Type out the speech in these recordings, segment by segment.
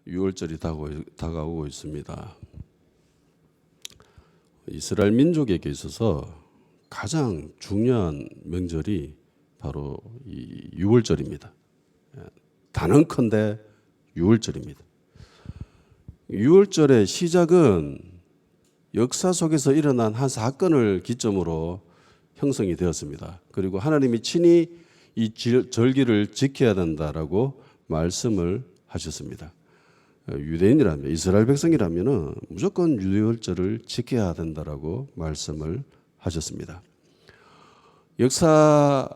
6월절이 다가오고 있습니다. 이스라엘 민족에게 있어서 가장 중요한 명절이 바로 이 6월절입니다. 단언컨대 6월절입니다. 6월절의 시작은 역사 속에서 일어난 한 사건을 기점으로 형성이 되었습니다. 그리고 하나님이 친히 이 절기를 지켜야 된다라고 말씀을 하셨습니다. 유대인이라면, 이스라엘 백성이라면 무조건 6월절을 지켜야 된다라고 말씀을 하셨습니다. 역사에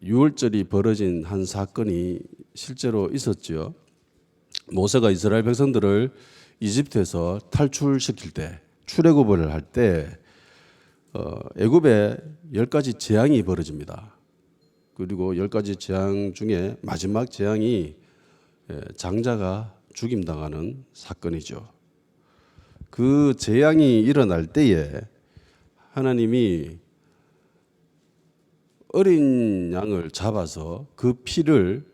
6월절이 벌어진 한 사건이 실제로 있었죠. 모세가 이스라엘 백성들을 이집트에서 탈출시킬 때, 출애굽을 할 때 애굽에 10가지 재앙이 벌어집니다. 그리고 10가지 재앙 중에 마지막 재앙이 장자가 죽임당하는 사건이죠. 그 재앙이 일어날 때에 하나님이 어린 양을 잡아서 그 피를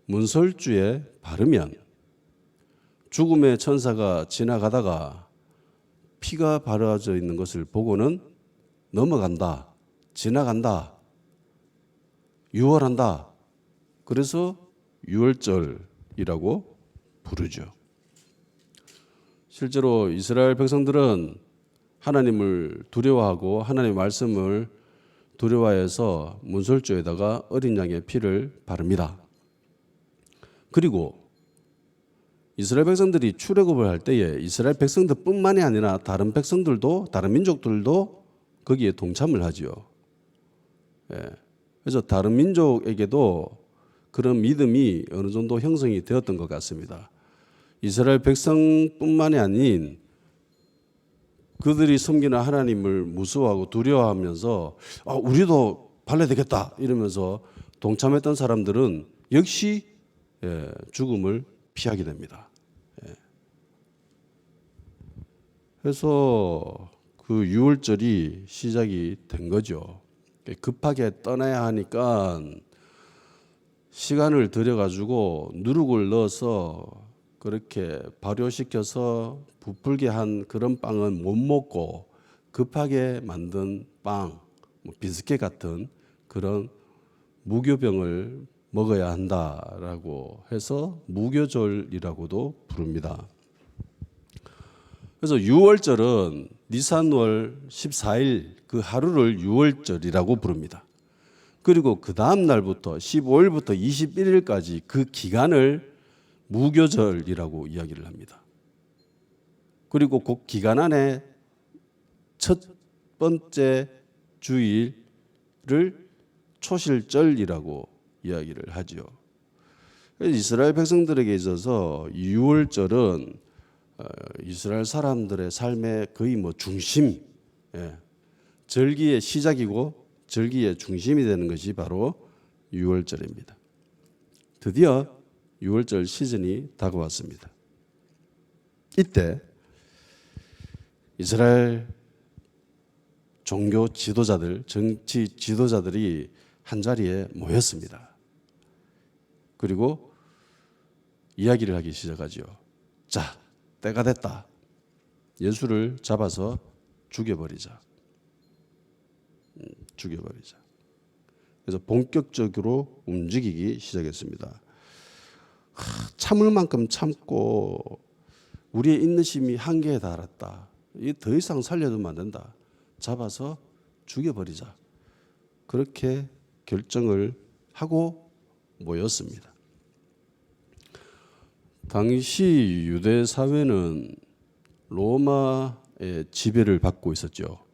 문설주에 바르면 죽음의 천사가 지나가다가 피가 바르져 있는 것을 보고는 넘어간다, 지나간다, 유월한다. 그래서 유월절이라고 부르죠. 실제로 이스라엘 백성들은 하나님을 두려워하고 하나님의 말씀을 두려워해서 문설주에다가 어린 양의 피를 바릅니다. 그리고 이스라엘 백성들이 출애굽을 할 때에 이스라엘 백성들뿐만이 아니라 다른 백성들도, 다른 민족들도 거기에 동참을 하지요. 그래서 다른 민족에게도 그런 믿음이 어느 정도 형성이 되었던 것 같습니다. 이스라엘 백성뿐만이 아닌 그들이 섬기는 하나님을 무서워하고 두려워하면서 우리도 발려야 되겠다 이러면서 동참했던 사람들은 역시 죽음을 피하게 됩니다. 그래서 그 6월절이 시작이 된 거죠. 급하게 떠나야 하니까 시간을 들여가지고 누룩을 넣어서 그렇게 발효시켜서 부풀게 한 그런 빵은 못 먹고 급하게 만든 빵, 비스켓 같은 그런 무교병을 먹어야 한다라고 해서 무교절이라고도 부릅니다. 그래서 6월절은 니산월 14일 그 하루를 6월절이라고 부릅니다. 그리고 그 다음 날부터 15일부터 21일까지 그 기간을 무교절이라고 이야기를 합니다. 그리고 그 기간 안에 첫 번째 주일을 초실절이라고 이야기를 하죠. 이스라엘 백성들에게 있어서 6월절은 이스라엘 사람들의 삶의 거의 중심, 절기의 시작이고 절기의 중심이 되는 것이 바로 6월절입니다. 드디어 6월절 시즌이 다가왔습니다. 이때 이스라엘 종교 지도자들, 정치 지도자들이 한자리에 모였습니다. 그리고 이야기를 하기 시작하죠. 자, 때가 됐다. 예수를 잡아서 죽여버리자. 그래서 본격적으로 움직이기 시작했습니다. 참을 만큼 참고 우리의 인내심이 한계에 달했다. 이 더 이상 살려두면 안 된다. 잡아서 죽여버리자. 그렇게 결정을 하고 모였습니다. 당시 유대 사회는 로마의 지배를 받고 있었죠.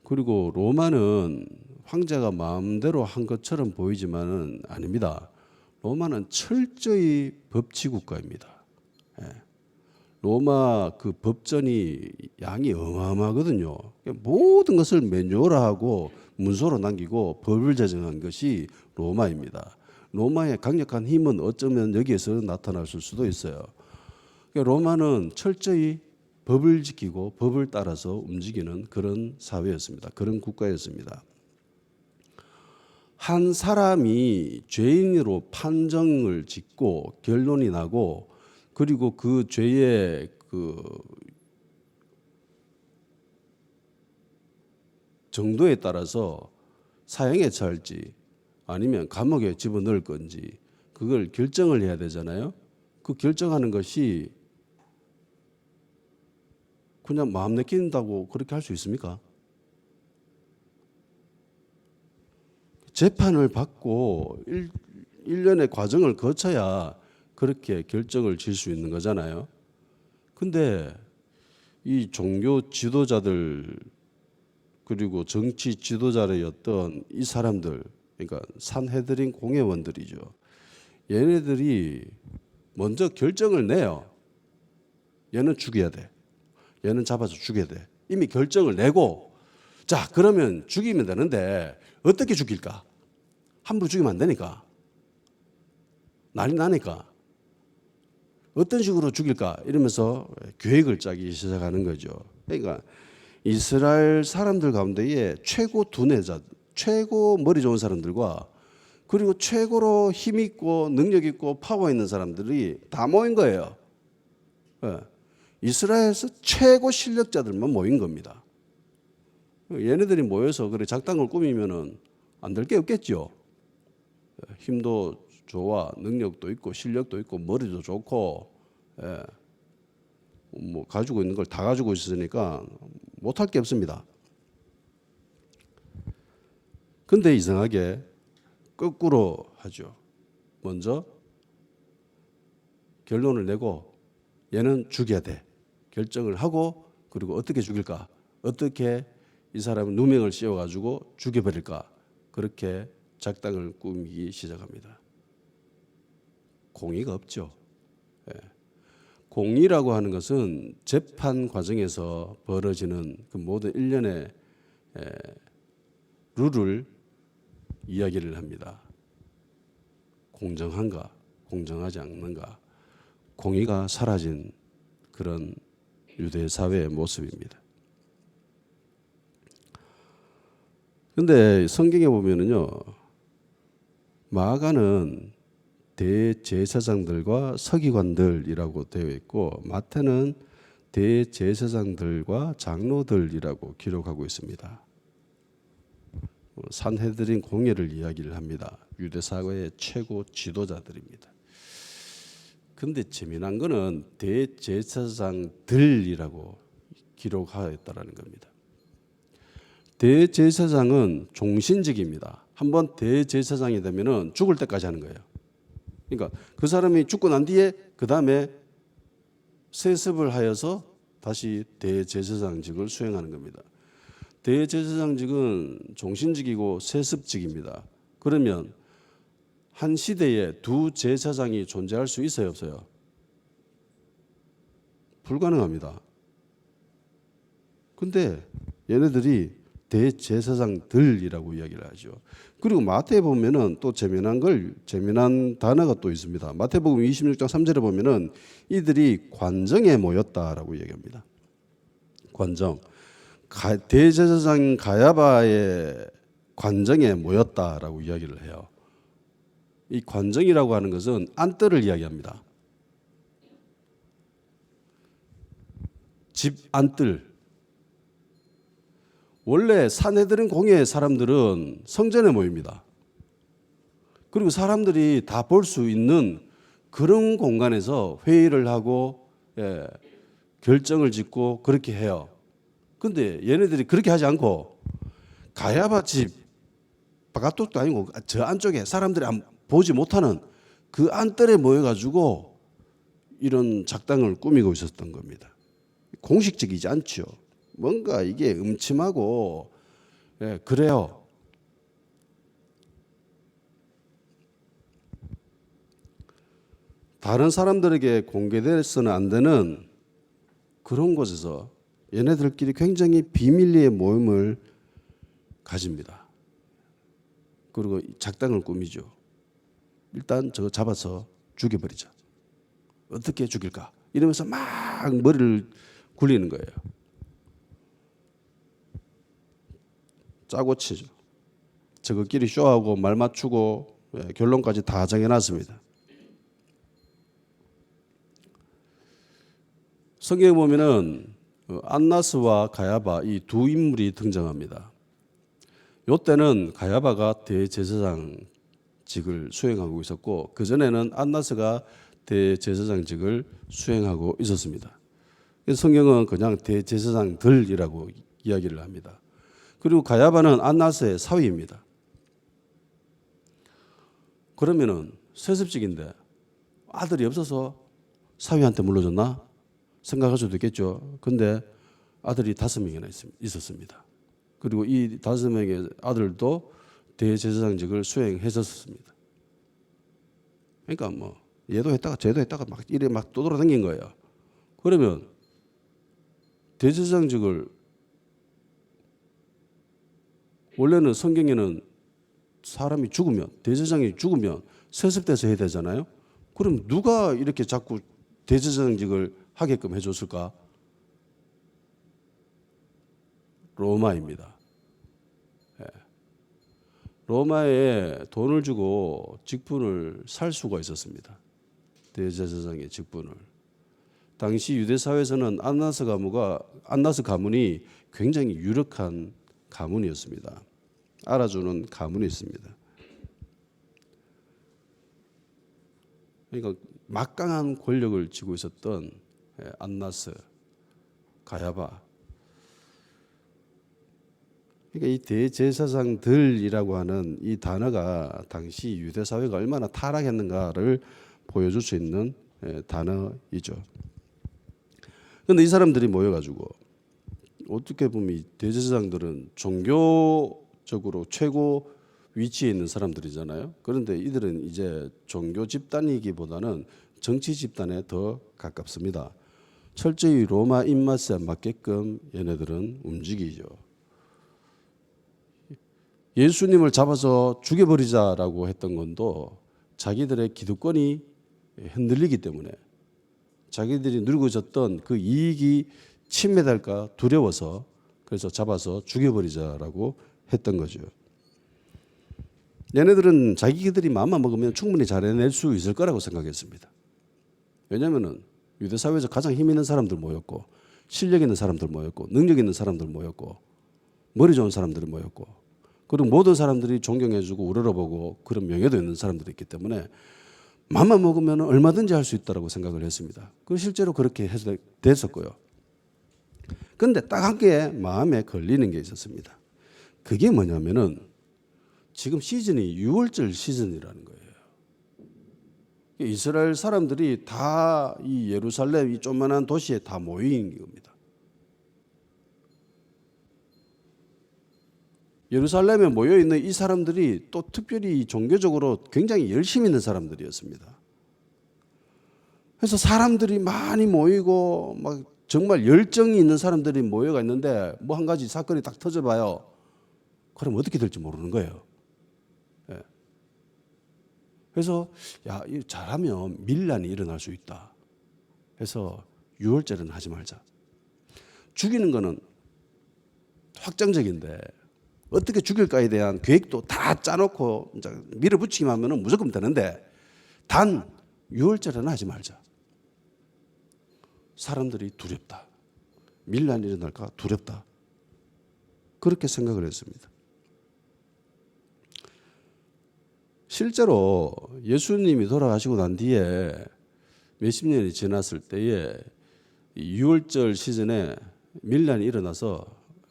그리고 로마는 황제가 마음대로 한 것처럼 보이지만은 아닙니다. 로마는 철저히 법치 국가입니다. 로마 그 법전이 양이 어마어마하거든요. 모든 것을 매뉴얼화하고 문서로 남기고 법을 제정한 것이 로마입니다. 로마의 강력한 힘은 어쩌면 여기에서 나타날 수도 있어요. 로마는 철저히 법을 지키고 법을 따라서 움직이는 그런 사회였습니다. 그런 국가였습니다. 한 사람이 죄인으로 판정을 짓고 결론이 나고 그리고 그 죄의 그 정도에 따라서 사형에 처할지 아니면 감옥에 집어넣을 건지 그걸 결정을 해야 되잖아요. 그 결정하는 것이 그냥 마음 내킨다고 그렇게 할 수 있습니까? 재판을 받고 1년의 과정을 거쳐야 그렇게 결정을 질 수 있는 거잖아요. 근데 이 종교 지도자들 그리고 정치 지도자였던 이 사람들, 그러니까 산헤드린 공회원들이죠. 얘네들이 먼저 결정을 내요. 얘는 죽여야 돼. 얘는 잡아서 죽여야 돼. 이미 결정을 내고 자 그러면 죽이면 되는데 어떻게 죽일까? 함부로 죽이면 안 되니까. 난리 나니까. 어떤 식으로 죽일까? 이러면서 계획을 짜기 시작하는 거죠. 그러니까 이스라엘 사람들 가운데에 최고 두뇌자, 최고 머리 좋은 사람들과 그리고 최고로 힘 있고 능력 있고 파워 있는 사람들이 다 모인 거예요. 이스라엘에서 최고 실력자들만 모인 겁니다. 얘네들이 모여서 그래 작당을 꾸미면은 안 될 게 없겠죠. 힘도 좋아, 능력도 있고 실력도 있고 머리도 좋고, 뭐 가지고 있는 걸 다 가지고 있으니까 못할 게 없습니다. 근데 이상하게 거꾸로 하죠. 먼저 결론을 내고 얘는 죽여야 돼. 결정을 하고 그리고 어떻게 죽일까? 어떻게 이 사람을 누명을 씌워가지고 죽여버릴까? 그렇게 작당을 꾸미기 시작합니다. 공의가 없죠. 공의라고 하는 것은 재판 과정에서 벌어지는 그 모든 일련의 룰을 이야기를 합니다. 공정한가, 공정하지 않는가, 공의가 사라진 그런 유대 사회의 모습입니다. 그런데 성경에 보면은요, 마가는 대제사장들과 서기관들이라고 되어 있고 마태는 대제사장들과 장로들이라고 기록하고 있습니다. 산헤드린 공회를 이야기를 합니다. 유대 사회의 최고 지도자들입니다. 근데 재미난 거는 대제사장들이라고 기록하였다라는 겁니다. 대제사장은 종신직입니다. 한번 대제사장이 되면은 죽을 때까지 하는 거예요. 그러니까 그 사람이 죽고 난 뒤에 그 다음에 세습을 하여서 다시 대제사장직을 수행하는 겁니다. 대제사장직은 종신직이고 세습직입니다. 그러면 한 시대에 두 제사장이 존재할 수 있어요, 없어요? 불가능합니다. 근데 얘네들이 대제사장들이라고 이야기를 하죠. 그리고 마태에 보면은 또 재미난 단어가 또 있습니다. 마태복음 26장 3절에 보면은 이들이 관정에 모였다라고 얘기합니다. 관정. 대제사장 가야바의 관정에 모였다라고 이야기를 해요. 이 관정이라고 하는 것은 안뜰을 이야기합니다. 집 안뜰. 원래 산헤드린 공회의 사람들은 성전에 모입니다. 그리고 사람들이 다 볼 수 있는 그런 공간에서 회의를 하고 결정을 짓고 그렇게 해요. 근데 얘네들이 그렇게 하지 않고 가야바 집 바깥쪽도 아니고 저 안쪽에 사람들이 보지 못하는 그 안뜰에 모여가지고 이런 작당을 꾸미고 있었던 겁니다. 공식적이지 않죠. 뭔가 이게 음침하고 그래요. 다른 사람들에게 공개돼서는 안 되는 그런 곳에서 얘네들끼리 굉장히 비밀리에 모임을 가집니다. 그리고 작당을 꾸미죠. 일단 저거 잡아서 죽여버리자. 어떻게 죽일까? 이러면서 막 머리를 굴리는 거예요. 짜고 치죠. 저것끼리 쇼하고 말 맞추고 결론까지 다 정해놨습니다. 성경에 보면은 안나스와 가야바 이 두 인물이 등장합니다. 이때는 가야바가 대제사장직을 수행하고 있었고 그 전에는 안나스가 대제사장직을 수행하고 있었습니다. 성경은 그냥 대제사장들이라고 이야기를 합니다. 그리고 가야바는 안나스의 사위입니다. 그러면은 세습직인데 아들이 없어서 사위한테 물려줬나? 생각할 수도 있겠죠. 근데 아들이 5명이나 있었습니다. 그리고 이 5명의 아들도 대제사장직을 수행했었습니다. 그러니까 뭐 얘도 했다가 쟤도 했다가 막 이래 막 떠돌아다닌 거예요. 그러면 대제사장직을 원래는 성경에는 사람이 죽으면 대제사장이 죽으면 세습돼서 해야 되잖아요. 그럼 누가 이렇게 자꾸 대제사장직을 하게끔 해줬을까? 로마입니다. 로마에 돈을 주고 직분을 살 수가 있었습니다. 대제사장의 직분을. 당시 유대 사회에서는 안나스 가문이 굉장히 유력한 가문이었습니다. 알아주는 가문이 있습니다. 그러니까 막강한 권력을 쥐고 있었던 안나스, 가야바. 그러니까 이 대제사장들이라고 하는 이 단어가 당시 유대 사회가 얼마나 타락했는가를 보여줄 수 있는 단어이죠. 그런데 이 사람들이 모여가지고 어떻게 보면 이 대제사장들은 종교적으로 최고 위치에 있는 사람들이잖아요. 그런데 이들은 이제 종교 집단이기보다는 정치 집단에 더 가깝습니다. 철저히 로마 입맛에 맞게끔 얘네들은 움직이죠. 예수님을 잡아서 죽여버리자라고 했던 건도 자기들의 기득권이 흔들리기 때문에 자기들이 누리고 있었던 그 이익이 침해될까 두려워서 그래서 잡아서 죽여버리자라고 했던 거죠. 얘네들은 자기들이 마음만 먹으면 충분히 잘 해낼 수 있을 거라고 생각했습니다. 왜냐하면 유대 사회에서 가장 힘 있는 사람들 모였고 실력 있는 사람들 모였고 능력 있는 사람들 모였고 머리 좋은 사람들이 모였고 그리고 모든 사람들이 존경해주고 우러러보고 그런 명예도 있는 사람들이 있기 때문에 마음만 먹으면 얼마든지 할 수 있다고 생각을 했습니다. 그 실제로 그렇게 됐었고요. 그런데 딱 한 개 마음에 걸리는 게 있었습니다. 그게 뭐냐면은 지금 시즌이 6월절 시즌이라는 거예요. 이스라엘 사람들이 다 이 예루살렘 이 조그만한 도시에 다 모인 겁니다. 예루살렘에 모여 있는 이 사람들이 또 특별히 종교적으로 굉장히 열심히 있는 사람들이었습니다. 그래서 사람들이 많이 모이고 막 정말 열정이 있는 사람들이 모여가 있는데 뭐 한 가지 사건이 딱 터져봐요. 그럼 어떻게 될지 모르는 거예요. 예. 그래서 야, 잘하면 밀란이 일어날 수 있다. 그래서 6월절은 하지 말자. 죽이는 거는 확정적인데 어떻게 죽일까에 대한 계획도 다 짜놓고 밀어붙이기만 하면 무조건 되는데 단 6월절은 하지 말자. 사람들이 두렵다. 밀란이 일어날까 두렵다. 그렇게 생각을 했습니다. 실제로 예수님이 돌아가시고 난 뒤에 몇십 년이 지났을 때에 6월절 시즌에 밀란이 일어나서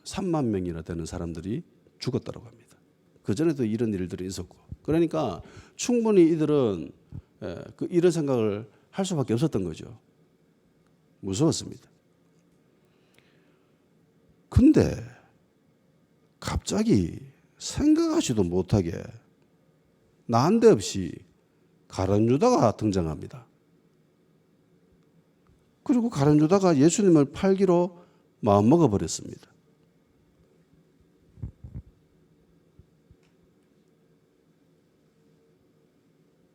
3만 명이나 되는 사람들이 죽었다고 합니다. 그전에도 이런 일들이 있었고 그러니까 충분히 이들은 이런 생각을 할 수밖에 없었던 거죠. 무서웠습니다. 근데 갑자기 생각하지도 못하게 난데없이 가룟 유다가 등장합니다. 그리고 가룟 유다가 예수님을 팔기로 마음먹어 버렸습니다.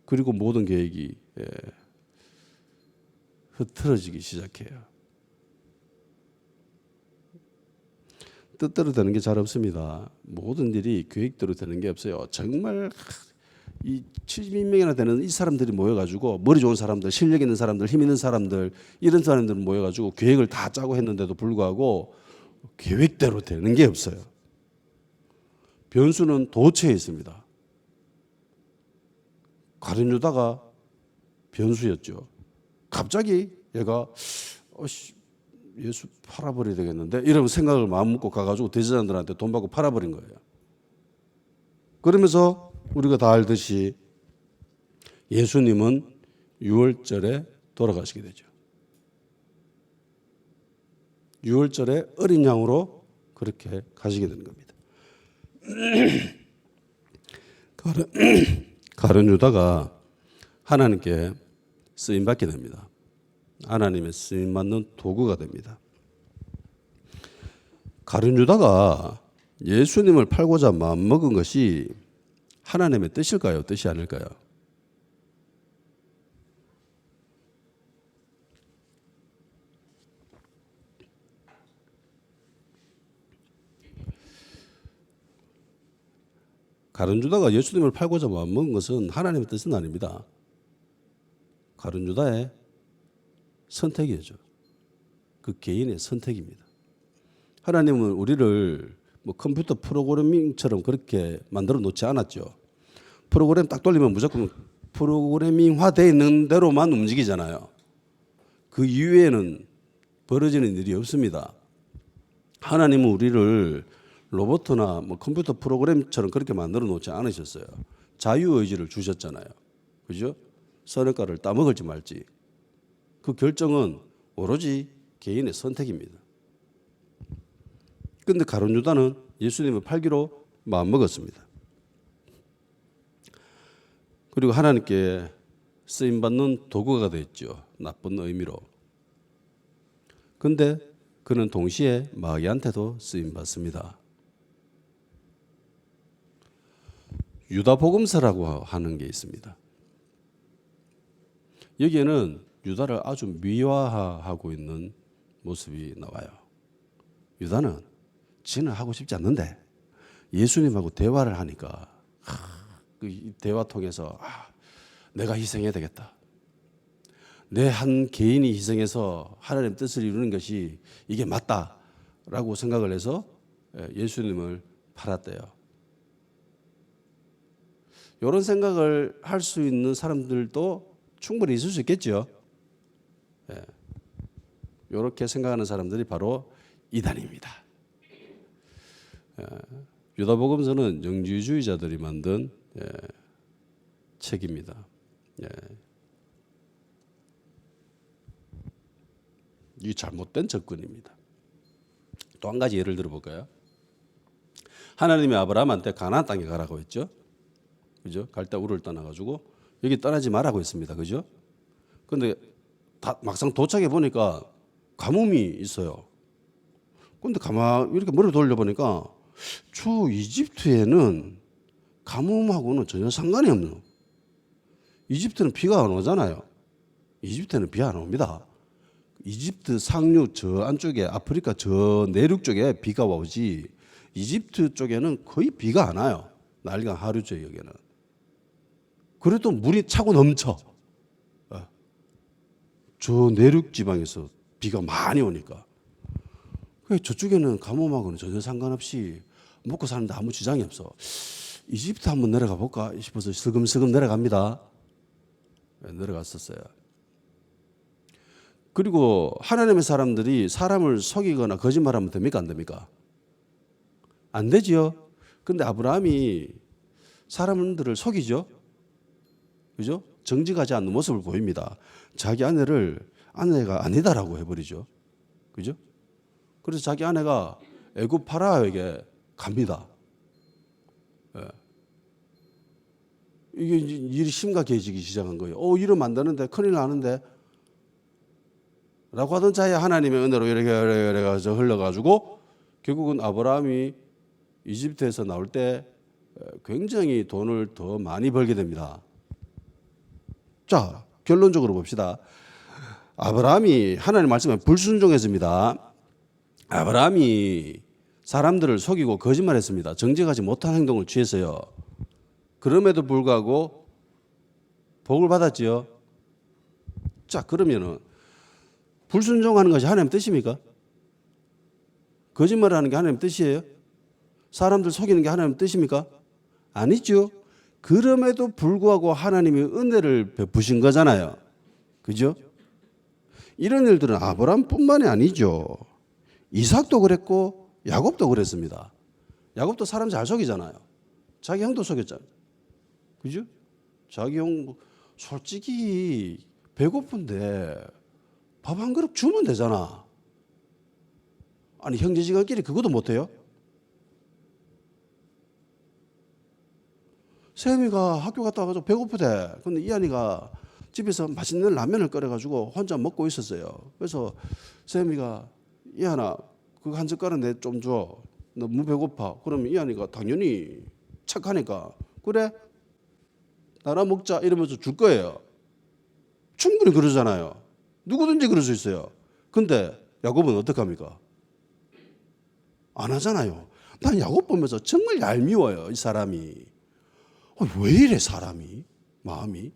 그리고 모든 계획이 흐트러지기 시작해요. 뜻대로 되는 게 잘 없습니다. 모든 일이 계획대로 되는 게 없어요. 정말 이 70인명이나 되는 이 사람들이 모여가지고 머리 좋은 사람들, 실력 있는 사람들, 힘 있는 사람들 이런 사람들 모여가지고 계획을 다 짜고 했는데도 불구하고 계획대로 되는 게 없어요. 변수는 도처에 있습니다. 가룟 유다가 변수였죠. 갑자기 얘가 예수 팔아버려야 되겠는데 이런 생각을 마음 먹고 가가지고 대제사장들한테 돈 받고 팔아버린 거예요. 그러면서 우리가 다 알듯이 예수님은 유월절에 돌아가시게 되죠. 유월절에 어린 양으로 그렇게 가시게 되는 겁니다. 가룟 유다가 하나님께 쓰임 받게 됩니다. 하나님의 쓰임 받는 도구가 됩니다. 가룟 유다가 예수님을 팔고자 마음먹은 것이 하나님의 뜻일까요? 뜻이 아닐까요? 가룟 유다가 예수님을 팔고자 마음먹은 것은 하나님의 뜻은 아닙니다. 가룟 유다의 선택이죠. 그 개인의 선택입니다. 하나님은 우리를 뭐 컴퓨터 프로그래밍처럼 그렇게 만들어 놓지 않았죠. 프로그램 딱 돌리면 무조건 프로그래밍화 되어 있는 대로만 움직이잖아요. 그 이외에는 벌어지는 일이 없습니다. 하나님은 우리를 로봇이나 뭐 컴퓨터 프로그램처럼 그렇게 만들어 놓지 않으셨어요. 자유의지를 주셨잖아요. 그죠? 선악과를 따먹을지 말지. 그 결정은 오로지 개인의 선택입니다. 그런데 가룟 유다는 예수님을 팔기로 마음먹었습니다. 그리고 하나님께 쓰임받는 도구가 됐죠. 나쁜 의미로. 그런데 그는 동시에 마귀한테도 쓰임받습니다. 유다복음서라고 하는 게 있습니다. 여기에는 유다를 아주 미화하고 있는 모습이 나와요. 유다는 지는 하고 싶지 않는데 예수님하고 대화를 하니까 그 대화 통해서 내가 희생해야 되겠다. 내 한 개인이 희생해서 하나님의 뜻을 이루는 것이 이게 맞다라고 생각을 해서 예수님을 팔았대요. 이런 생각을 할 수 있는 사람들도 충분히 있을 수 있겠죠. 이렇게 생각하는 사람들이 바로 이단입니다. 유다복음서는 영지주의자들이 만든 책입니다. 이 잘못된 접근입니다. 또 한 가지 예를 들어볼까요? 하나님이 아브라함한테 가나안 땅에 가라고 했죠. 그죠? 갈 때 우를 떠나가지고 여기 떠나지 말라고 했습니다. 그죠? 근데 막상 도착해 보니까 가뭄이 있어요. 근데 가만 이렇게 머리를 돌려보니까 주 이집트에는 가뭄하고는 전혀 상관이 없는. 이집트는 비가 안 오잖아요. 이집트는 비 안 옵니다. 이집트 상류 저 안쪽에 아프리카 저 내륙 쪽에 비가 오지 이집트 쪽에는 거의 비가 안 와요. 날강 하류 지역에는. 그래도 물이 차고 넘쳐. 저 내륙 지방에서 비가 많이 오니까. 저쪽에는 가뭄하고는 전혀 상관없이 먹고 사는데 아무 지장이 없어. 이집트 한번 내려가 볼까 싶어서 슬금슬금 내려갑니다. 내려갔었어요. 그리고 하나님의 사람들이 사람을 속이거나 거짓말하면 됩니까? 안 됩니까? 안 되지요. 그런데 아브라함이 사람들을 속이죠. 그죠? 정직하지 않는 모습을 보입니다. 자기 아내가 아니다라고 해버리죠. 그죠? 그래서 자기 아내가 애굽 파라오에게 갑니다. 이게 일이 심각해지기 시작한 거예요. 이러면 안 되는데 큰일 나는데 라고 하던 자에 하나님의 은혜로 이렇게 가서 흘러가지고 결국은 아브라함이 이집트에서 나올 때 굉장히 돈을 더 많이 벌게 됩니다. 자, 결론적으로 봅시다. 아브라함이 하나님 말씀에 불순종했습니다. 아브라함이 사람들을 속이고 거짓말했습니다. 정직하지 못한 행동을 취했어요. 그럼에도 불구하고 복을 받았지요. 자, 그러면은 불순종하는 것이 하나님 뜻입니까? 거짓말하는 게 하나님 뜻이에요? 사람들 속이는 게 하나님 뜻입니까? 아니죠. 그럼에도 불구하고 하나님이 은혜를 베푸신 거잖아요. 그죠? 이런 일들은 아브라함뿐만이 아니죠. 이삭도 그랬고 야곱도 그랬습니다. 야곱도 사람 잘 속이잖아요. 자기 형도 속였잖아요. 그죠? 자기 형 솔직히 배고픈데 밥 한 그릇 주면 되잖아. 아니 형제지간끼리 그것도 못해요? 세미가 학교 갔다 와가지고 배고프대. 근데 이한이가 집에서 맛있는 라면을 끓여가지고 혼자 먹고 있었어요. 그래서 세미가 이한아 그거 한 젓가락 내 좀 줘. 너무 배고파. 그러면 이한이가 당연히 착하니까 그래 나라 먹자 이러면서 줄 거예요. 충분히 그러잖아요. 누구든지 그럴 수 있어요. 근데 야곱은 어떡합니까? 안 하잖아요. 난 야곱 보면서 정말 얄미워요. 이 사람이. 왜 이래 사람이? 마음이?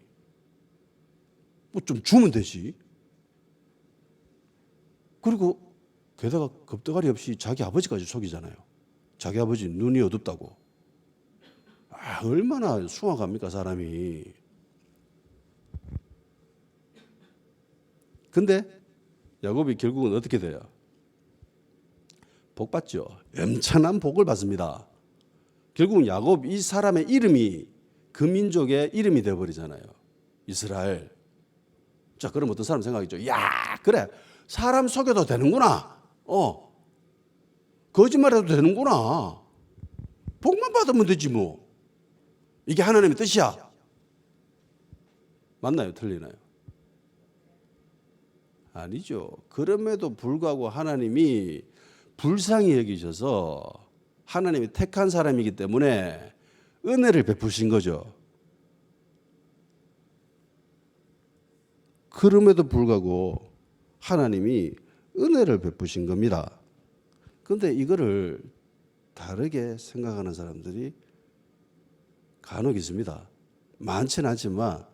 뭐 좀 주면 되지. 그리고 게다가 겁대가리 없이 자기 아버지까지 속이잖아요. 자기 아버지 눈이 어둡다고. 얼마나 숭악합니까 사람이. 근데 야곱이 결국은 어떻게 돼요? 복 받죠. 엄청난 복을 받습니다. 결국은 야곱 이 사람의 이름이 그 민족의 이름이 되어버리잖아요. 이스라엘. 자, 그럼 어떤 사람 생각이죠. 야, 그래. 사람 속여도 되는구나. 거짓말해도 되는구나. 복만 받으면 되지 뭐. 이게 하나님의 뜻이야. 맞나요? 틀리나요? 아니죠. 그럼에도 불구하고 하나님이 불쌍히 여기셔서 하나님이 택한 사람이기 때문에 은혜를 베푸신 거죠. 그럼에도 불구하고 하나님이 은혜를 베푸신 겁니다. 그런데 이거를 다르게 생각하는 사람들이 간혹 있습니다. 많지는 않지만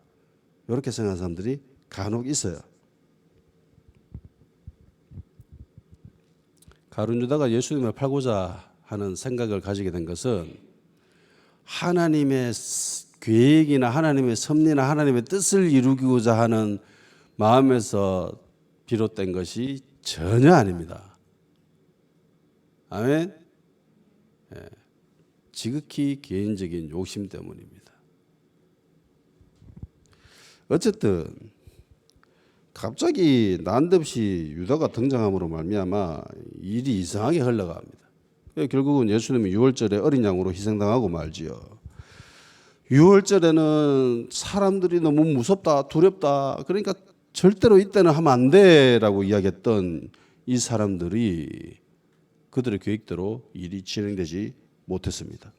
이렇게 생각하는 사람들이 간혹 있어요. 가룟 유다가 예수님을 팔고자 하는 생각을 가지게 된 것은 하나님의 계획이나 하나님의 섭리나 하나님의 뜻을 이루고자 하는 마음에서 비롯된 것이 전혀 아닙니다. 아멘. 지극히 개인적인 욕심 때문입니다. 어쨌든 갑자기 난데없이 유다가 등장함으로 말미암아 일이 이상하게 흘러갑니다. 결국은 예수님이 유월절에 어린 양으로 희생당하고 말지요. 유월절에는 사람들이 너무 무섭다, 두렵다. 그러니까 절대로 이때는 하면 안 돼라고 이야기했던 이 사람들이 그들의 계획대로 일이 진행되지 못했습니다.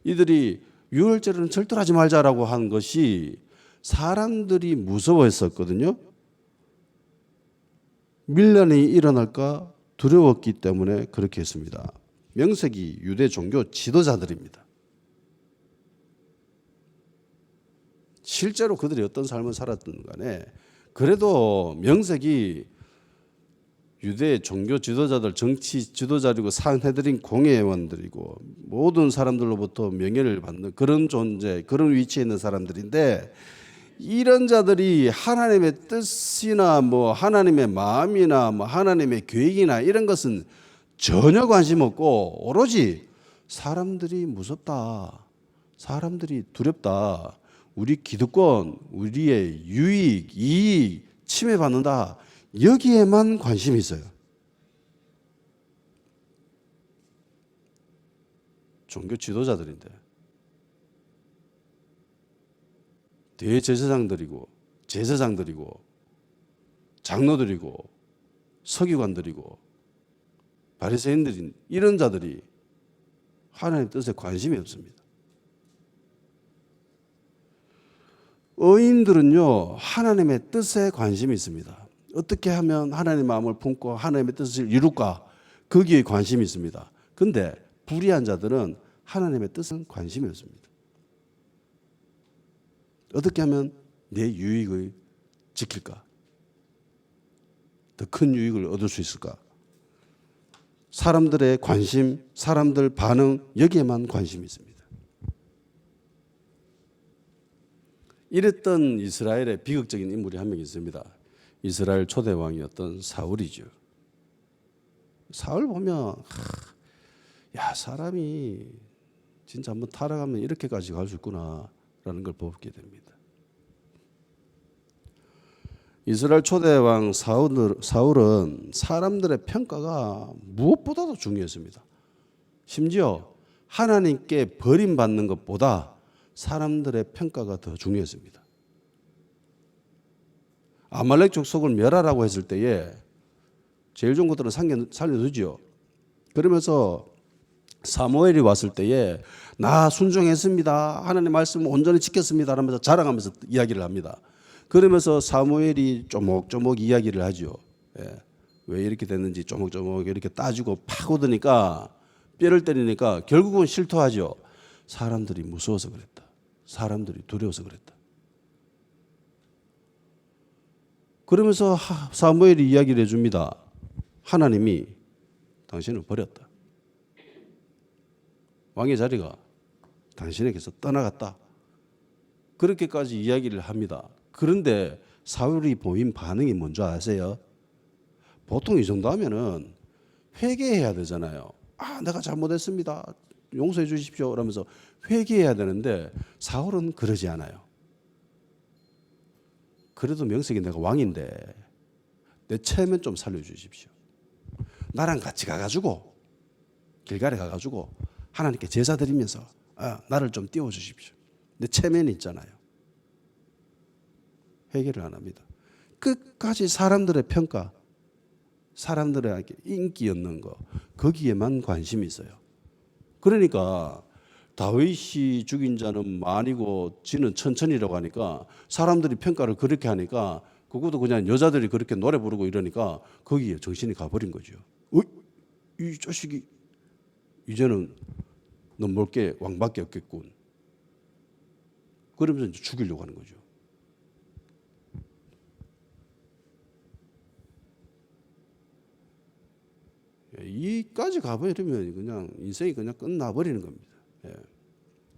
이들이 유월절에는 절대로 하지 말자라고 한 것이 사람들이 무서워했었거든요. 밀란이 일어날까 두려웠기 때문에 그렇게 했습니다. 명색이 유대 종교 지도자들입니다. 실제로 그들이 어떤 삶을 살았든 간에 그래도 명색이 유대 종교 지도자들, 정치 지도자리고 상해드린 공회의원들이고 모든 사람들로부터 명예를 받는 그런 존재, 그런 위치에 있는 사람들인데 이런 자들이 하나님의 뜻이나 뭐 하나님의 마음이나 뭐 하나님의 계획이나 이런 것은 전혀 관심 없고 오로지 사람들이 무섭다, 사람들이 두렵다, 우리 기득권, 우리의 유익, 이익 침해받는다, 여기에만 관심이 있어요. 종교 지도자들인데 대제사장들이고 제사장들이고 장로들이고 서기관들이고 바리새인들인 이런 자들이 하나님의 뜻에 관심이 없습니다. 의인들은요 하나님의 뜻에 관심이 있습니다. 어떻게 하면 하나님의 마음을 품고 하나님의 뜻을 이룰까? 거기에 관심이 있습니다. 근데 불의한 자들은 하나님의 뜻은 관심이 없습니다. 어떻게 하면 내 유익을 지킬까? 더 큰 유익을 얻을 수 있을까? 사람들의 관심, 사람들 반응 여기에만 관심이 있습니다. 이랬던 이스라엘의 비극적인 인물이 한 명 있습니다. 이스라엘 초대 왕이었던 사울이죠. 사울 보면 야, 사람이 진짜 한번 타락하면 이렇게까지 갈 수 있구나라는 걸 보게 됩니다. 이스라엘 초대왕 사울은 사람들의 평가가 무엇보다도 중요했습니다. 심지어 하나님께 버림받는 것보다 사람들의 평가가 더 중요했습니다. 아말렉 족속을 멸하라고 했을 때에 제일 좋은 것들은 살려두죠. 그러면서 사무엘이 왔을 때에 나 순종했습니다. 하나님 말씀 온전히 지켰습니다. 하면서 자랑하면서 이야기를 합니다. 그러면서 사무엘이 조목조목 이야기를 하죠. 예. 왜 이렇게 됐는지 조목조목 이렇게 따지고 파고드니까 뼈를 때리니까 결국은 실토하죠. 사람들이 무서워서 그랬다. 사람들이 두려워서 그랬다. 그러면서 사무엘이 이야기를 해줍니다. 하나님이 당신을 버렸다. 왕의 자리가 당신에게서 떠나갔다. 그렇게까지 이야기를 합니다. 그런데 사울이 보인 반응이 뭔지 아세요? 보통 이 정도 하면은 회개해야 되잖아요. 아, 내가 잘못했습니다. 용서해 주십시오. 그러면서 회개해야 되는데 사울은 그러지 않아요. 그래도 명색이 내가 왕인데 내 체면 좀 살려주십시오. 나랑 같이 가가지고 길갈에 가가지고 하나님께 제사 드리면서 나를 좀 띄워주십시오. 내 체면이 있잖아요. 회개를 안 합니다. 끝까지 사람들의 평가, 사람들에게 인기 얻는 거 거기에만 관심이 있어요. 그러니까 다윗이 죽인 자는 많이고 지는 천천히라고 하니까 사람들이 평가를 그렇게 하니까 그것도 그냥 여자들이 그렇게 노래 부르고 이러니까 거기에 정신이 가버린 거죠. 이 자식이 이제는 넌 몰게 왕밖에 없겠군. 그러면서 이제 죽이려고 하는 거죠. 이까지 가버리면 그냥 인생이 그냥 끝나버리는 겁니다.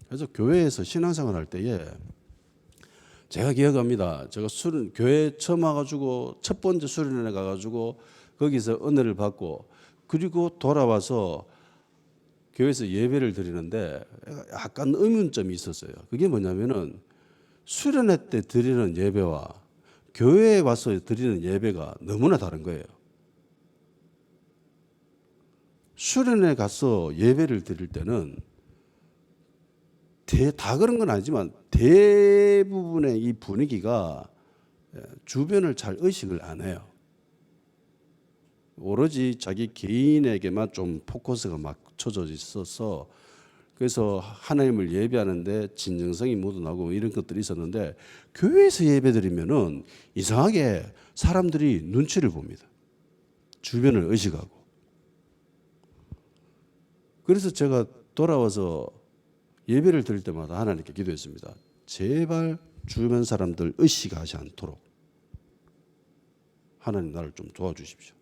그래서 교회에서 신앙생활 할 때에 제가 기억합니다. 제가 교회 처음 와가지고 첫 번째 수련회 가가지고 거기서 은혜를 받고 그리고 돌아와서 교회에서 예배를 드리는데 약간 의문점이 있었어요. 그게 뭐냐면은 수련회 때 드리는 예배와 교회에 와서 드리는 예배가 너무나 다른 거예요. 수련회 가서 예배를 드릴 때는 다 그런 건 아니지만 대부분의 이 분위기가 주변을 잘 의식을 안 해요. 오로지 자기 개인에게만 좀 포커스가 맞춰져 있어서 그래서 하나님을 예배하는데 진정성이 묻어나고 이런 것들이 있었는데 교회에서 예배드리면은 이상하게 사람들이 눈치를 봅니다. 주변을 의식하고. 그래서 제가 돌아와서 예배를 드릴 때마다 하나님께 기도했습니다. 제발 주변 사람들 의식하지 않도록 하나님 나를 좀 도와주십시오.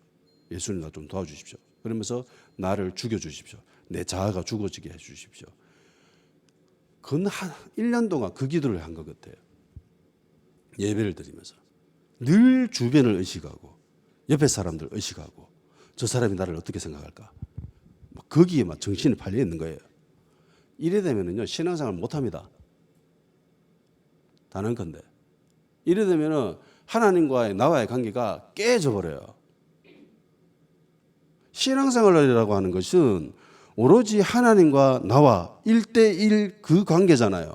예수님 나 좀 도와주십시오. 그러면서 나를 죽여주십시오. 내 자아가 죽어지게 해주십시오. 근 한 1년 동안 그 기도를 한 것 같아요. 예배를 드리면서 늘 주변을 의식하고 옆에 사람들 의식하고 저 사람이 나를 어떻게 생각할까 거기에 막 정신이 팔려 있는 거예요. 이래 되면은요 신앙생활 못합니다. 단언컨대 이래 되면은 하나님과의 나와의 관계가 깨져 버려요. 신앙생활이라고 하는 것은 오로지 하나님과 나와 1대1 그 관계잖아요.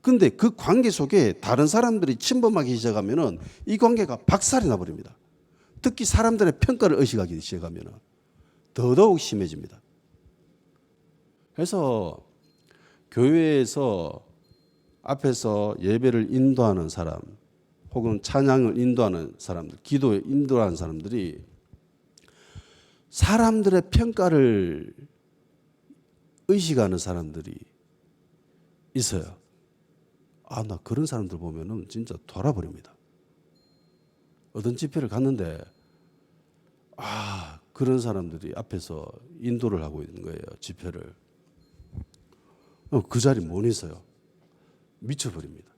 근데 그 관계 속에 다른 사람들이 침범하기 시작하면은 이 관계가 박살이 나버립니다. 특히 사람들의 평가를 의식하기 시작하면은 더더욱 심해집니다. 그래서 교회에서 앞에서 예배를 인도하는 사람 혹은 찬양을 인도하는 사람들, 기도에 인도하는 사람들이 사람들의 평가를 의식하는 사람들이 있어요. 나 그런 사람들 보면은 진짜 돌아버립니다. 어떤 집회를 갔는데 그런 사람들이 앞에서 인도를 하고 있는 거예요. 집회를. 그 자리 못 있어요. 미쳐버립니다.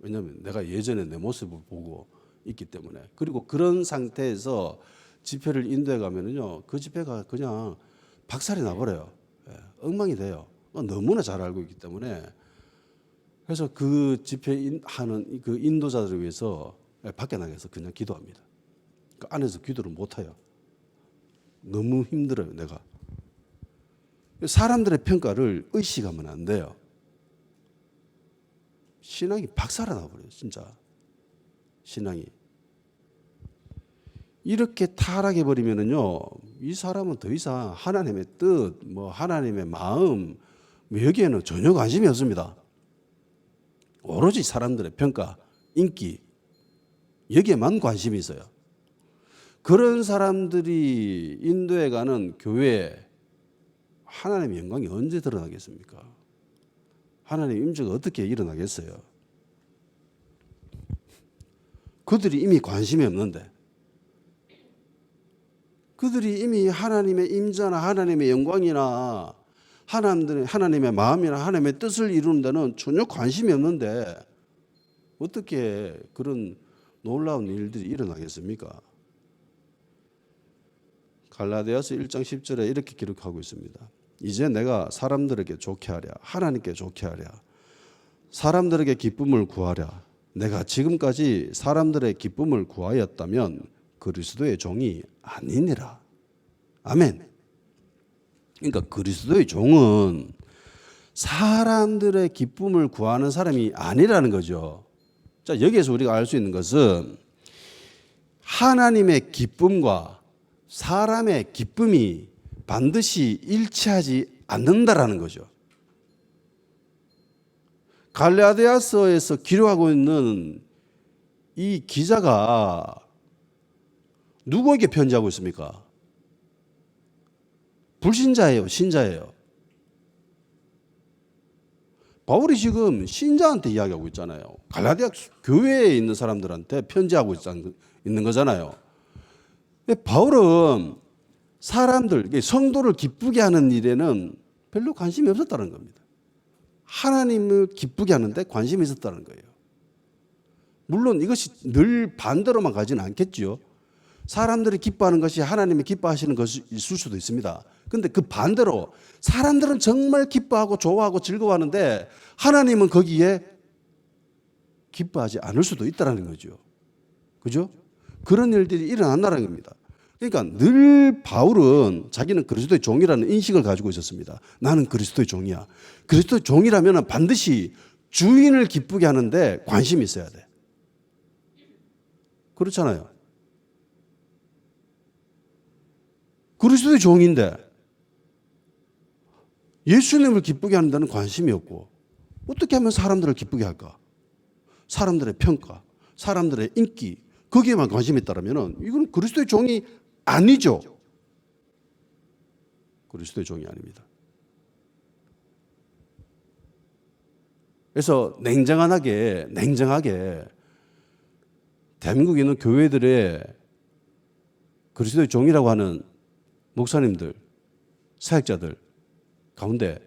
왜냐하면 내가 예전에 내 모습을 보고 있기 때문에. 그리고 그런 상태에서 집회를 인도해 가면은요, 그 집회가 그냥 박살이 나버려요. 엉망이 돼요. 너무나 잘 알고 있기 때문에. 그래서 그 집회 하는 그 인도자들을 위해서 밖에 나가서 그냥 기도합니다. 그 안에서 기도를 못 해요. 너무 힘들어요, 내가. 사람들의 평가를 의식하면 안 돼요. 신앙이 박살이 나버려요, 진짜. 신앙이. 이렇게 타락해 버리면은요, 이 사람은 더 이상 하나님의 뜻, 하나님의 마음, 여기에는 전혀 관심이 없습니다. 오로지 사람들의 평가, 인기, 여기에만 관심이 있어요. 그런 사람들이 인도에 가는 교회에 하나님의 영광이 언제 드러나겠습니까? 하나님의 임재가 어떻게 일어나겠어요? 그들이 이미 관심이 없는데, 그들이 이미 하나님의 임재나 하나님의 영광이나 하나님의 마음이나 하나님의 뜻을 이루는 데는 전혀 관심이 없는데 어떻게 그런 놀라운 일들이 일어나겠습니까? 갈라디아서 1장 10절에 이렇게 기록하고 있습니다. 이제 내가 사람들에게 좋게 하랴, 하나님께 좋게 하랴, 사람들에게 기쁨을 구하랴. 내가 지금까지 사람들의 기쁨을 구하였다면 그리스도의 종이 아니니라. 아멘. 그러니까 그리스도의 종은 사람들의 기쁨을 구하는 사람이 아니라는 거죠. 자, 여기에서 우리가 알 수 있는 것은 하나님의 기쁨과 사람의 기쁨이 반드시 일치하지 않는다라는 거죠. 갈라디아서에서 기록하고 있는 이 기자가 누구에게 편지하고 있습니까? 불신자예요, 신자예요? 바울이 지금 신자한테 이야기하고 있잖아요. 갈라디아 교회에 있는 사람들한테 편지하고 있는 거잖아요. 바울은 사람들, 성도를 기쁘게 하는 일에는 별로 관심이 없었다는 겁니다. 하나님을 기쁘게 하는데 관심이 있었다는 거예요. 물론 이것이 늘 반대로만 가지는 않겠지요. 사람들이 기뻐하는 것이 하나님이 기뻐하시는 것이 있을 수도 있습니다. 그런데 그 반대로 사람들은 정말 기뻐하고 좋아하고 즐거워하는데 하나님은 거기에 기뻐하지 않을 수도 있다는 거죠. 그죠? 그런 일들이 일어난다는 겁니다. 그러니까 늘 바울은 자기는 그리스도의 종이라는 인식을 가지고 있었습니다. 나는 그리스도의 종이야. 그리스도의 종이라면 반드시 주인을 기쁘게 하는데 관심이 있어야 돼. 그렇잖아요. 그리스도의 종인데 예수님을 기쁘게 하는 데는 관심이 없고 어떻게 하면 사람들을 기쁘게 할까? 사람들의 평가, 사람들의 인기, 거기에만 관심이 있다면 이건 그리스도의 종이 아니죠. 그리스도의 종이 아닙니다. 그래서 냉정하게 대한민국에 있는 교회들의 그리스도의 종이라고 하는 목사님들, 사역자들 가운데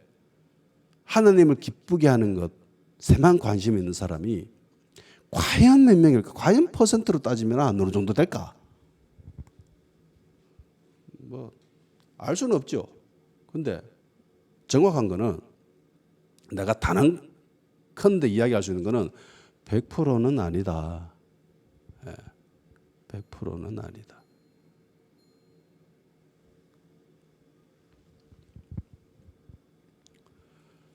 하나님을 기쁘게 하는 것에만 관심 있는 사람이 과연 몇 명일까? 과연 퍼센트로 따지면 어느 정도 될까? 알 수는 없죠. 근데 정확한 거는 내가 단언컨대 이야기할 수 있는 거는 100%는 아니다. 100%는 아니다.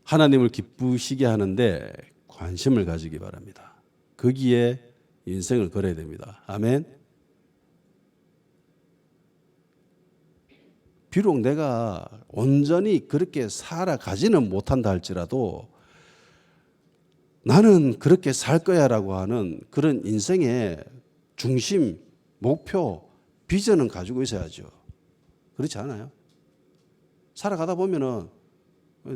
하나님을 기쁘시게 하는데 관심을 가지기 바랍니다. 거기에 인생을 걸어야 됩니다. 아멘. 비록 내가 온전히 그렇게 살아가지는 못한다 할지라도 나는 그렇게 살 거야라고 하는 그런 인생의 중심, 목표, 비전은 가지고 있어야죠. 그렇지 않아요? 살아가다 보면은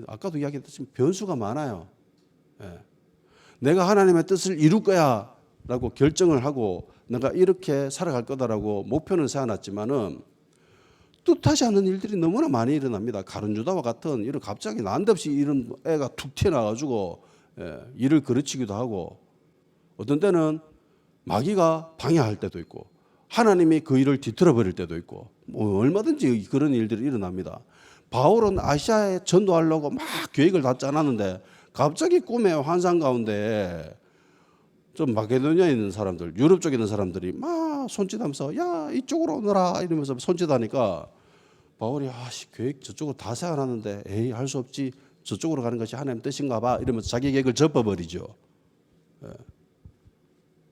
아까도 이야기했듯이 변수가 많아요. 예. 내가 하나님의 뜻을 이룰 거야라고 결정을 하고 내가 이렇게 살아갈 거다라고 목표는 세워놨지만은 뜻하지 않은 일들이 너무나 많이 일어납니다. 가룟유다와 같은 이런 갑자기 난데없이 이런 애가 툭 튀어나와가지고 일을 그르치기도 하고 어떤 때는 마귀가 방해할 때도 있고 하나님이 그 일을 뒤틀어 버릴 때도 있고 뭐 얼마든지 그런 일들이 일어납니다. 바울은 아시아에 전도하려고 막 계획을 다 짜놨는데 갑자기 꿈의 환상 가운데 좀 마게도니아에 있는 사람들, 유럽 쪽에 있는 사람들이 막 손짓하면서 야 이쪽으로 오너라 이러면서 손짓하니까 바울이 계획 저쪽으로 다 세워놨는데 에이 할 수 없지 저쪽으로 가는 것이 하나님 뜻인가 봐 이러면서 자기 계획을 접어버리죠.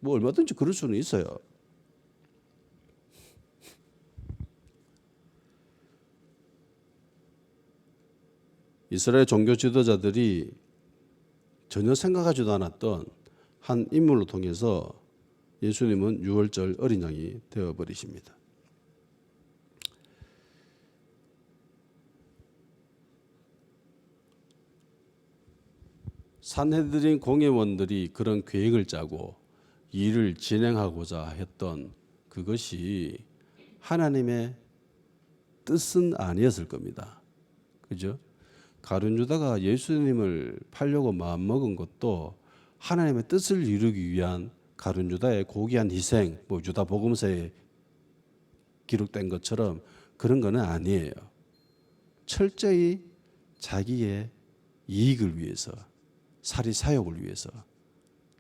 뭐 얼마든지 그럴 수는 있어요. 이스라엘 종교 지도자들이 전혀 생각하지도 않았던 한 인물로 통해서 예수님은 유월절 어린 양이 되어버리십니다. 산헤드린 공회원들이 그런 계획을 짜고 일을 진행하고자 했던 그것이 하나님의 뜻은 아니었을 겁니다. 그죠? 가룟유다가 예수님을 팔려고 마음먹은 것도 하나님의 뜻을 이루기 위한 가룟유다의 고귀한 희생, 뭐 유다 복음서에 기록된 것처럼 그런 거는 아니에요. 철저히 자기의 이익을 위해서, 사리 사욕을 위해서,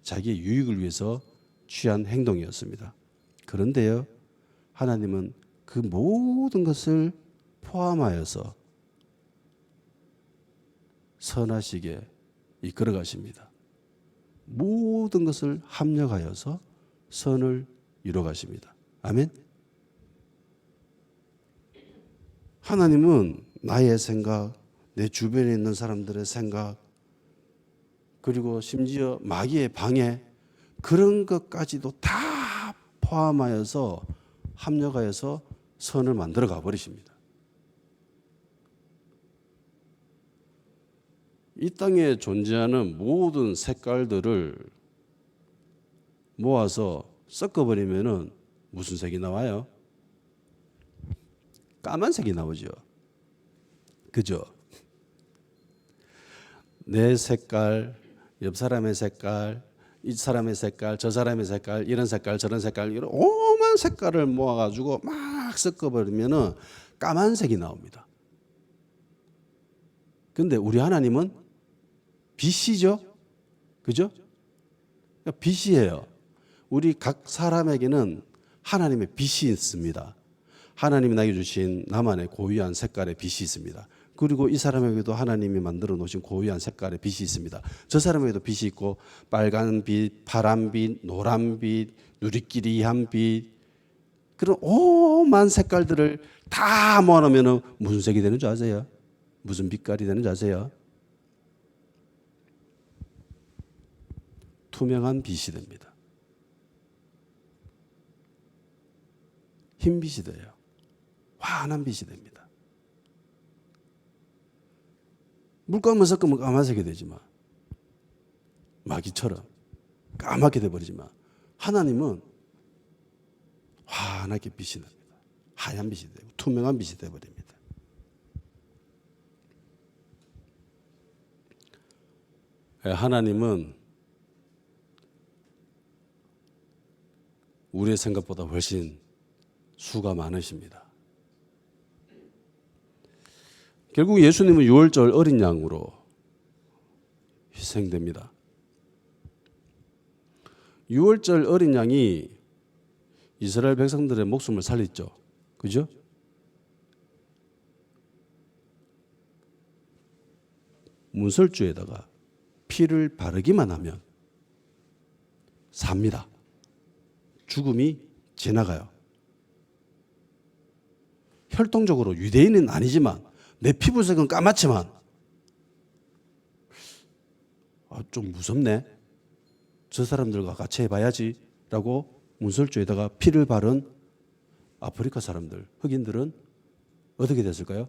자기의 유익을 위해서 취한 행동이었습니다. 그런데요, 하나님은 그 모든 것을 포함하여서 선하시게 이끌어 가십니다. 모든 것을 합력하여서 선을 이루어 가십니다. 아멘. 하나님은 나의 생각, 내 주변에 있는 사람들의 생각, 그리고 심지어 마귀의 방해 그런 것까지도 다 포함하여서 합력하여서 선을 만들어 가 버리십니다. 이 땅에 존재하는 모든 색깔들을 모아서 섞어버리면은 무슨 색이 나와요? 까만색이 나오죠. 그죠? 내 색깔, 옆 사람의 색깔, 이 사람의 색깔, 저 사람의 색깔, 이런 색깔, 저런 색깔, 이런 오만 색깔을 모아가지고 막 섞어버리면은 까만색이 나옵니다. 근데 우리 하나님은 빛이죠? 그죠? 빛이에요. 우리 각 사람에게는 하나님의 빛이 있습니다. 하나님이 나에게 주신 나만의 고유한 색깔의 빛이 있습니다. 그리고 이 사람에게도 하나님이 만들어 놓으신 고유한 색깔의 빛이 있습니다. 저 사람에게도 빛이 있고 빨간 빛, 파란 빛, 노란 빛, 누리끼리한 빛 그런 오만 색깔들을 다 모아놓으면 무슨 색이 되는 줄 아세요? 무슨 빛깔이 되는 줄 아세요? 투명한 빛이 됩니다. 흰 빛이 돼요. 환한 빛이 됩니다. 물감을 섞으면 까만색이 되지만 마귀처럼 까맣게 돼버리지만 하나님은 환하게 빛이 납니다. 하얀 빛이 되고 투명한 빛이 돼버립니다. 하나님은 우리의 생각보다 훨씬 수가 많으십니다. 결국 예수님은 유월절 어린 양으로 희생됩니다. 유월절 어린 양이 이스라엘 백성들의 목숨을 살렸죠. 그죠? 문설주에다가 피를 바르기만 하면 삽니다. 죽음이 지나가요. 혈통적으로 유대인은 아니지만 내 피부색은 까맣지만 좀 무섭네. 저 사람들과 같이 해봐야지 라고 문설주에다가 피를 바른 아프리카 사람들, 흑인들은 어떻게 됐을까요?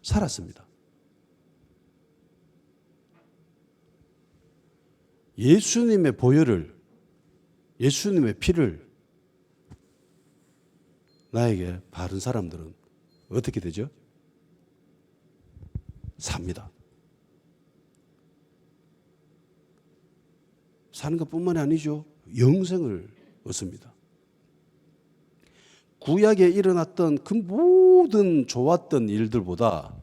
살았습니다. 예수님의 보혈을, 예수님의 피를 나에게 바른 사람들은 어떻게 되죠? 삽니다. 사는 것뿐만이 아니죠. 영생을 얻습니다. 구약에 일어났던 그 모든 좋았던 일들보다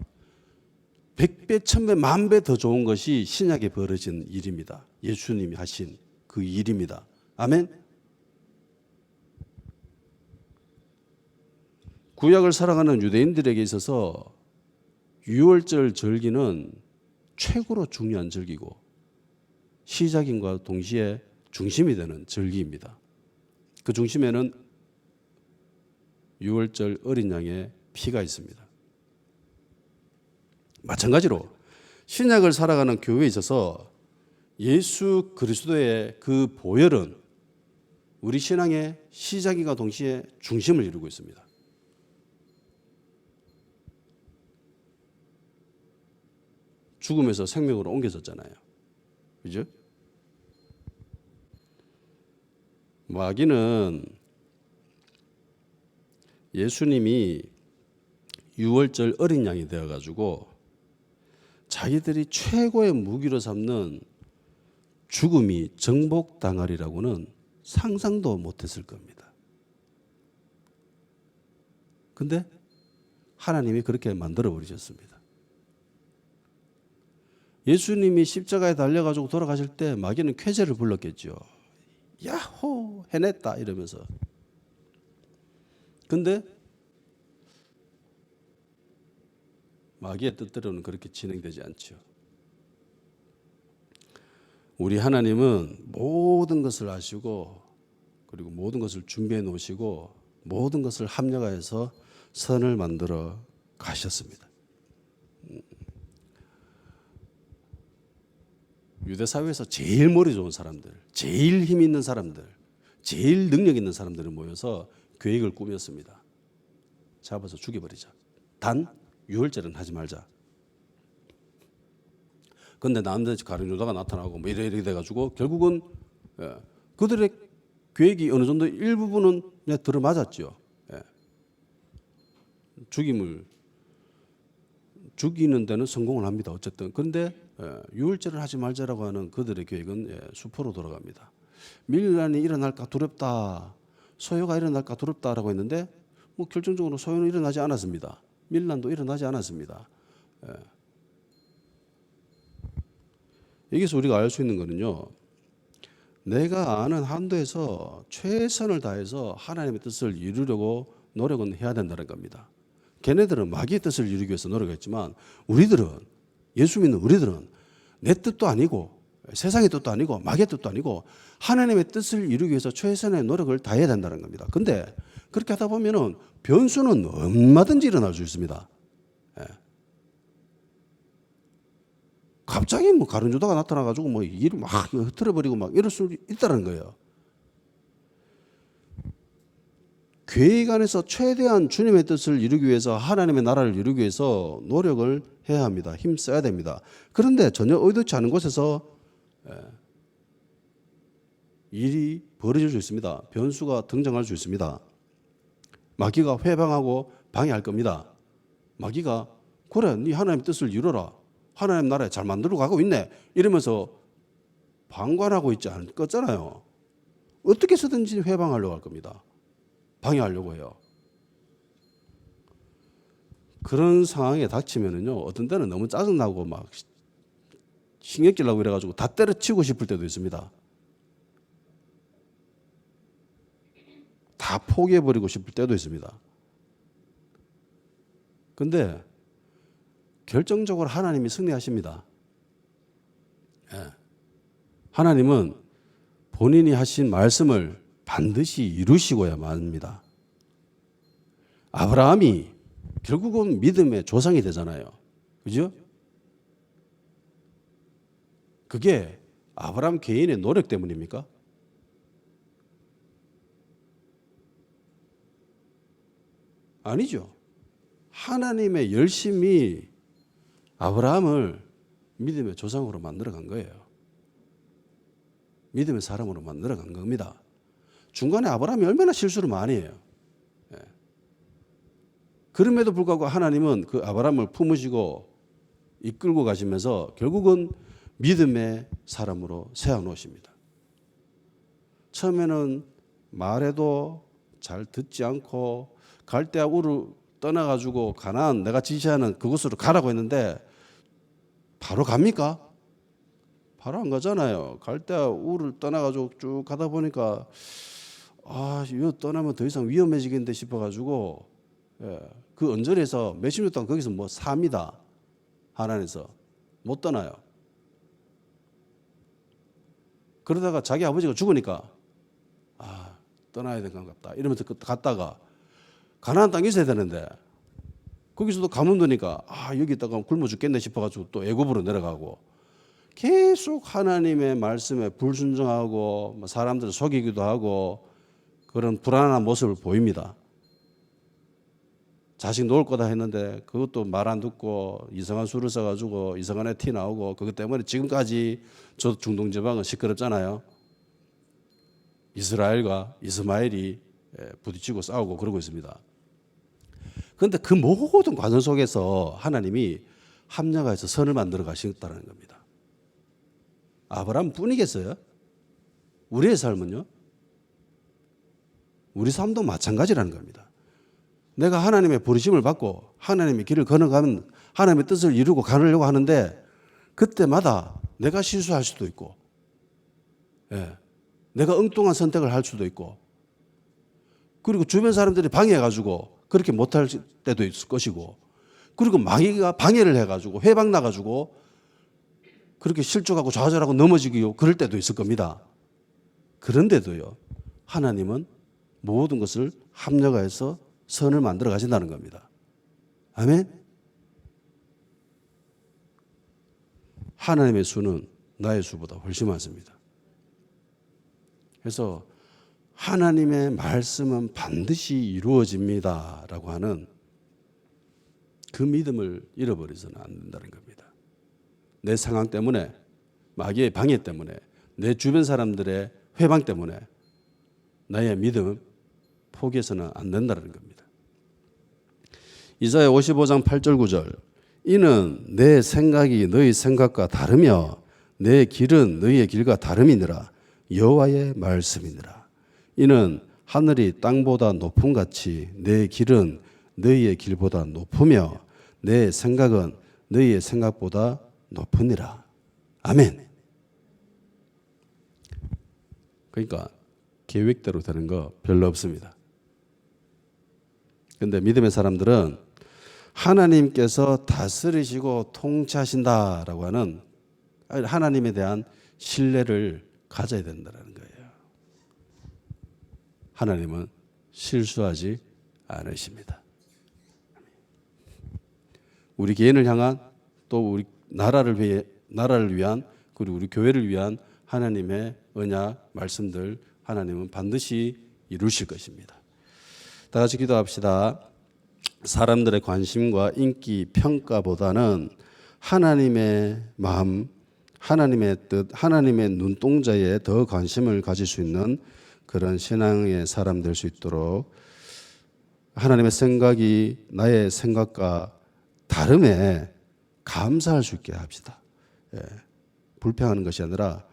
100배, 1000배, 10,000배 더 좋은 것이 신약에 벌어진 일입니다. 예수님이 하신 그 일입니다. 아멘. 구약을 살아가는 유대인들에게 있어서 유월절 절기는 최고로 중요한 절기고 시작인과 동시에 중심이 되는 절기입니다. 그 중심에는 유월절 어린 양의 피가 있습니다. 마찬가지로 신약을 살아가는 교회에 있어서 예수 그리스도의 그 보혈은 우리 신앙의 시작인과 동시에 중심을 이루고 있습니다. 죽음에서 생명으로 옮겨졌잖아요. 그죠? 마귀는 예수님이 유월절 어린 양이 되어가지고 자기들이 최고의 무기로 삼는 죽음이 정복당하리라고는 상상도 못했을 겁니다. 근데 하나님이 그렇게 만들어 버리셨습니다. 예수님이 십자가에 달려가지고 돌아가실 때 마귀는 쾌재를 불렀겠죠. 야호 해냈다 이러면서. 근데 마귀의 뜻대로는 그렇게 진행되지 않죠. 우리 하나님은 모든 것을 아시고 그리고 모든 것을 준비해 놓으시고 모든 것을 합력하여서 선을 만들어 가셨습니다. 유대 사회에서 제일 머리 좋은 사람들, 제일 힘 있는 사람들, 제일 능력 있는 사람들을 모여서 계획을 꾸몄습니다. 잡아서 죽여버리자. 단 유월절은 하지 말자. 그런데 나름대로 가룟 유다가 나타나고 뭐 이래 돼가지고 결국은 그들의 계획이 어느 정도 일부분은 들어맞았죠. 죽이는 데는 성공을 합니다. 어쨌든. 그런데 유월절을 하지 말자라고 하는 그들의 계획은 수포로 돌아갑니다. 밀란이 일어날까 두렵다. 소요가 일어날까 두렵다라고 했는데 뭐 결정적으로 소요는 일어나지 않았습니다. 밀란도 일어나지 않았습니다. 여기서 우리가 알 수 있는 거는요. 내가 아는 한도에서 최선을 다해서 하나님의 뜻을 이루려고 노력은 해야 된다는 겁니다. 걔네들은 마귀의 뜻을 이루기 위해서 노력했지만 우리들은 예수 믿는 우리들은 내 뜻도 아니고 세상의 뜻도 아니고 마귀의 뜻도 아니고 하나님의 뜻을 이루기 위해서 최선의 노력을 다해야 된다는 겁니다. 근데 그렇게 하다 보면은 변수는 얼마든지 일어날 수 있습니다. 갑자기 뭐 가룟 유다가 나타나가지고 뭐 일을 막 흐트러버리고 막 이럴 수 있다는 거예요. 계획 안에서 최대한 주님의 뜻을 이루기 위해서 하나님의 나라를 이루기 위해서 노력을 해야 합니다. 힘써야 됩니다. 그런데 전혀 의도치 않은 곳에서 일이 벌어질 수 있습니다. 변수가 등장할 수 있습니다. 마귀가 회방하고 방해할 겁니다. 마귀가 그래 네 하나님의 뜻을 이루라. 하나님 나라에 잘 만들어 가고 있네. 이러면서 방관하고 있지 않을 거잖아요. 어떻게 해서든지 회방하려고 할 겁니다. 방해하려고 해요. 그런 상황에 닥치면은요, 어떤 때는 너무 짜증나고 막 신경질 나고 이래가지고 다 때려치우고 싶을 때도 있습니다. 다 포기해버리고 싶을 때도 있습니다. 근데 결정적으로 하나님이 승리하십니다. 하나님은 본인이 하신 말씀을 반드시 이루시고야만 합니다. 아브라함이 결국은 믿음의 조상이 되잖아요. 그죠? 그게 아브라함 개인의 노력 때문입니까? 아니죠. 하나님의 열심히 아브라함을 믿음의 조상으로 만들어간 거예요. 믿음의 사람으로 만들어간 겁니다. 중간에 아브라함이 얼마나 실수를 많이 해요. 그럼에도 불구하고 하나님은 그 아브라함을 품으시고 이끌고 가시면서 결국은 믿음의 사람으로 세워놓으십니다. 처음에는 말해도 잘 듣지 않고 갈대아 우르 떠나가지고 가나안 내가 지시하는 그곳으로 가라고 했는데 바로 갑니까? 바로 안 가잖아요. 갈대아 우르를 떠나가지고 쭉 가다 보니까 이거 떠나면 더 이상 위험해지겠는데 싶어가지고 그 언저리에서 몇십 년 동안 거기서 뭐 삽니다. 하나님에서 못 떠나요. 그러다가 자기 아버지가 죽으니까 떠나야 될 것 같다 이러면서 갔다가 가나안 땅에 있어야 되는데 거기서도 가뭄 드니까 여기 있다가 굶어 죽겠네 싶어가지고 또 애굽으로 내려가고 계속 하나님의 말씀에 불순종하고 사람들을 속이기도 하고 그런 불안한 모습을 보입니다. 자식 놓을 거다 했는데 그것도 말 안 듣고 이상한 수를 써가지고 이상한 애 티 나오고 그것 때문에 지금까지 저 중동 지방은 시끄럽잖아요. 이스라엘과 이스마엘이 부딪히고 싸우고 그러고 있습니다. 그런데 그 모든 과정 속에서 하나님이 합력하여서 선을 만들어 가시겠다는 겁니다. 아브라함 뿐이겠어요? 우리의 삶은요? 우리 삶도 마찬가지라는 겁니다. 내가 하나님의 부르심을 받고 하나님의 길을 걸어가면 하나님의 뜻을 이루고 가려고 하는데 그때마다 내가 실수할 수도 있고 내가 엉뚱한 선택을 할 수도 있고 그리고 주변 사람들이 방해해가지고 그렇게 못할 때도 있을 것이고 그리고 마귀가 방해를 해가지고 회방 나가지고 그렇게 실족하고 좌절하고 넘어지고 그럴 때도 있을 겁니다. 그런데도요 하나님은 모든 것을 합력하여서 선을 만들어 가신다는 겁니다. 아멘. 하나님의 수는 나의 수보다 훨씬 많습니다. 그래서 하나님의 말씀은 반드시 이루어집니다 라고 하는 그 믿음을 잃어버려서는 안 된다는 겁니다. 내 상황 때문에 마귀의 방해 때문에 내 주변 사람들의 회방 때문에 나의 믿음 포기해서는 안 된다는 겁니다. 이사야 55장 8절 9절 이는 내 생각이 너희 생각과 다르며 내 길은 너희의 길과 다름이니라 여호와의 말씀이니라. 이는 하늘이 땅보다 높음같이 내 길은 너희의 길보다 높으며 내 생각은 너희의 생각보다 높으니라. 아멘. 그러니까 계획대로 되는 거 별로 없습니다. 그런데 믿음의 사람들은 하나님께서 다스리시고 통치하신다라고 하는 하나님에 대한 신뢰를 가져야 된다는 거예요. 하나님은 실수하지 않으십니다. 우리 개인을 향한 또 우리 나라를 위한 그리고 우리 교회를 위한 하나님의 언약 말씀들 하나님은 반드시 이루실 것입니다. 다 같이 기도합시다. 사람들의 관심과 인기 평가보다는 하나님의 마음, 하나님의 뜻, 하나님의 눈동자에 더 관심을 가질 수 있는 그런 신앙의 사람 될 수 있도록 하나님의 생각이 나의 생각과 다름에 감사할 수 있게 합시다. 불평하는 것이 아니라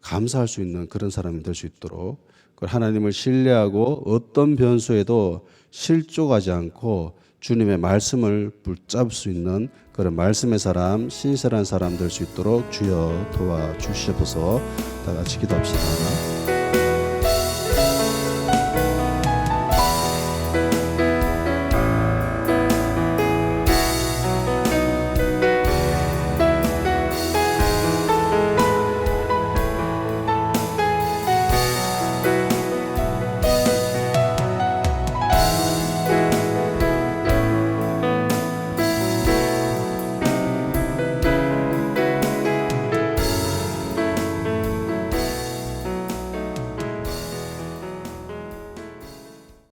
감사할 수 있는 그런 사람이 될 수 있도록 하나님을 신뢰하고 어떤 변수에도 실족하지 않고 주님의 말씀을 붙잡을 수 있는 그런 말씀의 사람, 신실한 사람 될 수 있도록 주여 도와주시옵소서. 다 같이 기도합시다.